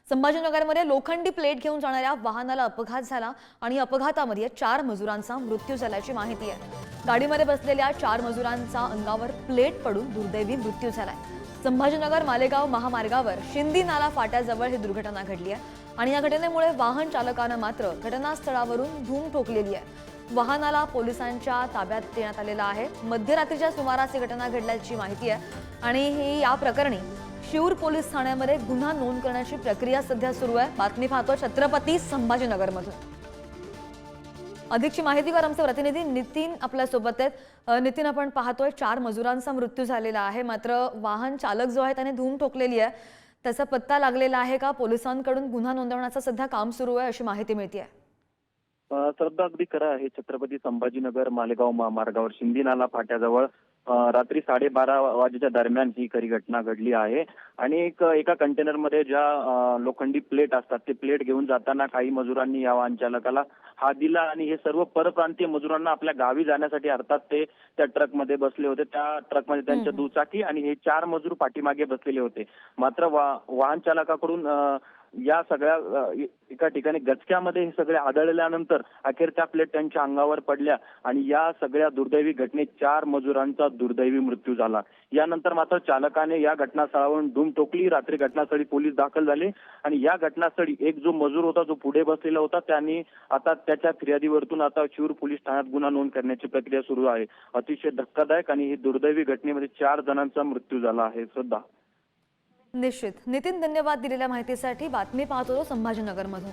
संभाजीनगरमध्ये लोखंडी प्लेट घेऊन जाणाऱ्या वाहनाला अपघात झाला आणि अपघातामध्ये 4 मजुरांचा मृत्यू झाल्याची माहिती आहे। गाडीमध्ये बसलेल्या 4 मजुरांचा अंगावर प्लेट पडून दुर्दैवी मृत्यू झालाय। संभाजीनगर मालेगाव महामार्गावर शिंदी नाला फाट्याजवळ ही दुर्घटना घडली आहे आणि या घटनेमुळे वाहन चालकाने मात्र घटनास्थळावरून धूम ठोकलेली आहे। वाहनाला पोलिसांच्या ताब्यात देण्यात आलेला आहे। मध्यरात्रीच्या सुमारास ही घटना घडल्याची माहिती आहे आणि ही या प्रकरणी शिऊर पोलीस ठाण्यामध्ये गुन्हा नोंद करण्याची प्रक्रिया सध्या सुरू आहे। बातमी पाहतो छत्रपती संभाजीनगरमधून। अधिकची माहितीवर आमचे प्रतिनिधी नितीन आपल्या सोबत आहेत। नितीन, आपण पाहतोय 4 मजुरांचा मृत्यू झालेला आहे, मात्र वाहन चालक जो आहे त्याने धूम ठोकलेली आहे। त्याचा पत्ता लागलेला आहे का? पोलिसांकडून गुन्हा नोंदवण्याचं सध्या काम सुरू आहे अशी माहिती मिळते आहे। श्रद्धा, अगदी खरं आहे। छत्रपती संभाजीनगर मालेगाव महामार्गावर शिंदी नाला फाट्याजवळ रात्री 12:30 वाजेच्या दरम्यान ही खरी घटना घडली आहे। आणि एका कंटेनरमध्ये ज्या लोखंडी प्लेट असतात ते प्लेट घेऊन जाताना काही मजुरांनी या वाहन चालकाला हात दिला आणि हे सर्व परप्रांतीय मजुरांना आपल्या गावी जाण्यासाठी, अर्थात ते त्या ट्रकमध्ये बसले होते। त्या ट्रकमध्ये त्यांच्या दुचाकी आणि हे 4 मजूर पाठीमागे बसलेले होते। मात्र वाहन चालकाकडून या सगळ्या एका ठिकाणी गचक्यामध्ये हे सगळे आढळल्यानंतर अखेर त्या प्लेट त्यांच्या अंगावर पडल्या आणि या सगळ्या दुर्दैवी घटनेत 4 मजुरांचा दुर्दैवी मृत्यू झाला। यानंतर मात्र चालकाने या घटनास्थळावरून धूम ठोकली। रात्री घटनास्थळी पोलीस दाखल झाले आणि या घटनास्थळी एक जो मजूर होता, जो पुढे बसलेला होता, त्यांनी आता त्याच्या फिर्यादीवरतून आता शिऊर पोलीस ठाण्यात गुन्हा नोंद करण्याची प्रक्रिया सुरू आहे। अतिशय धक्कादायक आणि ही दुर्दैवी घटनेमध्ये 4 जणांचा मृत्यू झाला आहे। श्रद्धा, निश्चित। नितीन, धन्यवाद दिलेल्या माहितीसाठी। बातमी पाहतो संभाजीनगरमधून।